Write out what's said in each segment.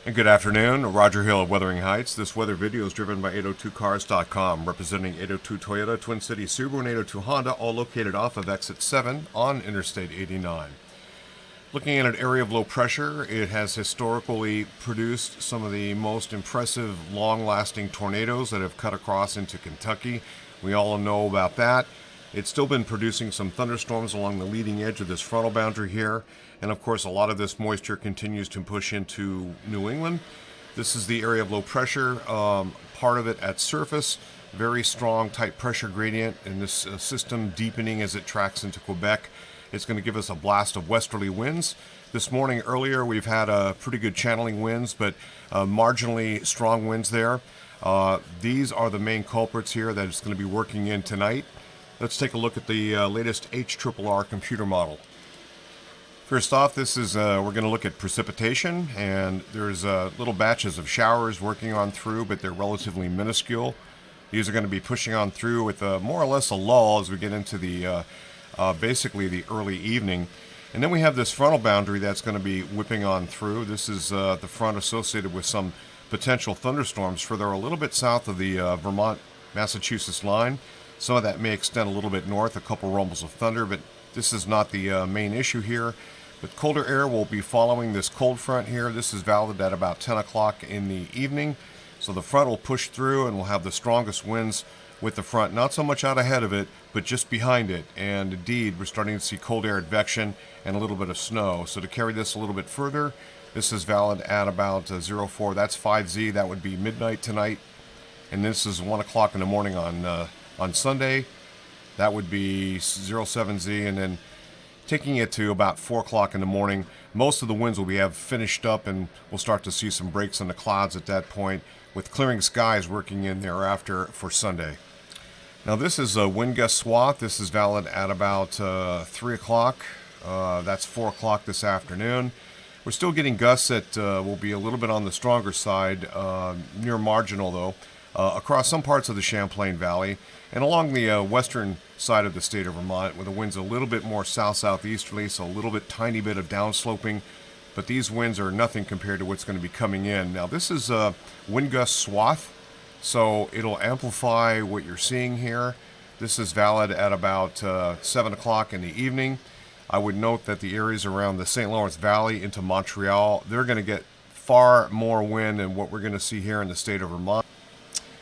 And good afternoon, Roger Hill of Wuthering Heights. This weather video is driven by 802cars.com, representing 802 Toyota, Twin Cities Subaru, and 802 Honda, all located off of exit 7 on Interstate 89. Looking at an area of low pressure, it has historically produced some of the most impressive, long-lasting tornadoes that have cut across into Kentucky. We all know about that. It's still been producing some thunderstorms along the leading edge of this frontal boundary here. And of course, a lot of this moisture continues to push into New England. This is the area of low pressure, part of it at surface. Very strong, tight pressure gradient, and this system deepening as it tracks into Quebec. It's going to give us a blast of westerly winds. This morning earlier, we've had pretty good channeling winds, but marginally strong winds there. These are the main culprits here that it's going to be working in tonight. Let's take a look at the latest HRRR computer model. First off, this is we're going to look at precipitation, and there's little batches of showers working on through, but they're relatively minuscule. These are going to be pushing on through with more or less a lull as we get into the basically the early evening. And then we have this frontal boundary that's going to be whipping on through. This is the front associated with some potential thunderstorms further a little bit south of the Vermont-Massachusetts line. Some of that may extend a little bit north, a couple rumbles of thunder, but this is not the main issue here. But colder air will be following this cold front here. This is valid at about 10 o'clock in the evening. So the front will push through and we'll have the strongest winds with the front, not so much out ahead of it, but just behind it. And indeed, we're starting to see cold air advection and a little bit of snow. So to carry this a little bit further, this is valid at about 04. That's 5Z. That would be midnight tonight. And this is 1 o'clock in the morning on Sunday. That would be 07Z. And then taking it to about 4 o'clock in the morning, most of the winds will have finished up, and we'll start to see some breaks in the clouds at that point, with clearing skies working in thereafter for Sunday. Now this is a wind gust swath. This is valid at about 3 o'clock. That's 4 o'clock this afternoon. We're still getting gusts that will be a little bit on the stronger side, near marginal though, across some parts of the Champlain Valley and along the western side of the state of Vermont, where the wind's a little bit more south-southeasterly, so a little bit tiny bit of downsloping, but these winds are nothing compared to what's going to be coming in. Now this is a wind gust swath, so it'll amplify what you're seeing here. This is valid at about 7 o'clock in the evening. I would note that the areas around the St. Lawrence Valley into Montreal, they're going to get far more wind than what we're going to see here in the state of Vermont.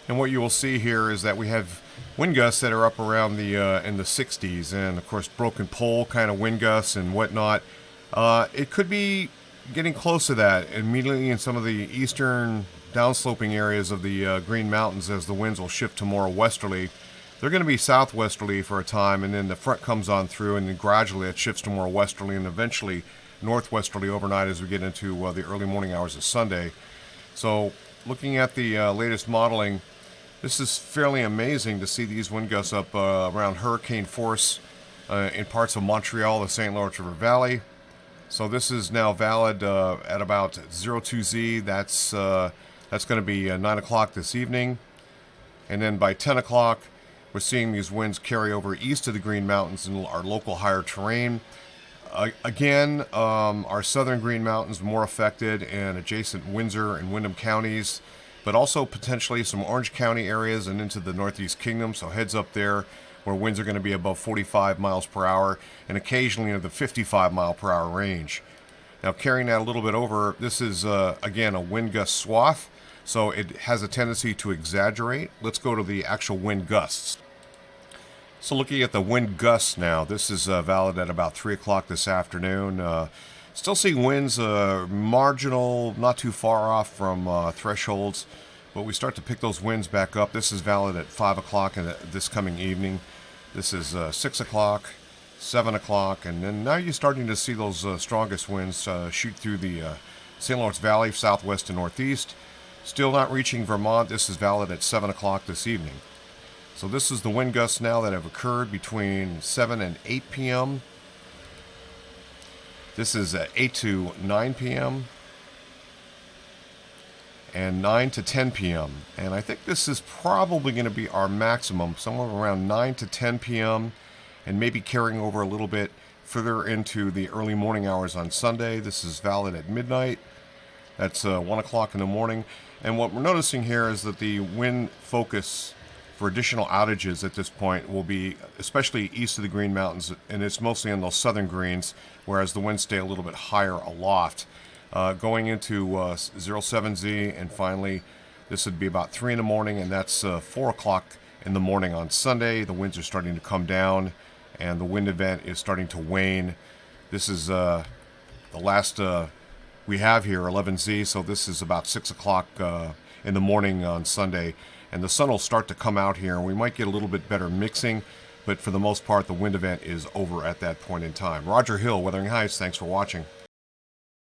And what you will see here is that we have wind gusts that are up around the in the 60s, and of course broken pole kind of wind gusts and whatnot. It could be getting close to that immediately in some of the eastern downsloping areas of the Green Mountains, as the winds will shift to more westerly. They're going to be southwesterly for a time, and then the front comes on through, and then gradually it shifts to more westerly and eventually northwesterly overnight as we get into the early morning hours of Sunday. So looking at the latest modeling, this is fairly amazing to see these wind gusts up around hurricane force in parts of Montreal, the St. Lawrence River Valley. So this is now valid at about 02Z. That's going to be 9 o'clock this evening. And then by 10 o'clock, we're seeing these winds carry over east of the Green Mountains in our local higher terrain. Again, our southern Green Mountains more affected, and adjacent Windsor and Windham counties, but also potentially some Orange County areas and into the Northeast Kingdom. So heads up there where winds are going to be above 45 miles per hour and occasionally in the 55 mile per hour range. Now carrying that a little bit over, this is again a wind gust swath, so it has a tendency to exaggerate. Let's go to the actual wind gusts. So looking at the wind gusts now, this is valid at about 3 o'clock this afternoon. Still seeing winds marginal, not too far off from thresholds, but we start to pick those winds back up. This is valid at 5 o'clock this coming evening. This is 6 o'clock, 7 o'clock, and then now you're starting to see those strongest winds shoot through the St. Lawrence Valley, southwest and northeast. Still not reaching Vermont. This is valid at 7 o'clock this evening. So this is the wind gusts now that have occurred between 7 and 8 p.m. This is 8 to 9 p.m. and 9 to 10 p.m. And I think this is probably going to be our maximum, somewhere around 9 to 10 p.m. and maybe carrying over a little bit further into the early morning hours on Sunday. This is valid at midnight. That's 1 o'clock in the morning. And what we're noticing here is that the wind focus for additional outages at this point will be especially east of the Green Mountains, and it's mostly on those southern greens, whereas the winds stay a little bit higher aloft. Going into 07Z, and finally this would be about 3 in the morning, and that's 4 o'clock in the morning on Sunday. The winds are starting to come down, and the wind event is starting to wane. This is the last we have here, 11Z, so this is about 6 o'clock in the morning on Sunday, and the sun will start to come out here, and we might get a little bit better mixing, but for the most part, the wind event is over at that point in time. Roger Hill, Wuthering Heights, thanks for watching.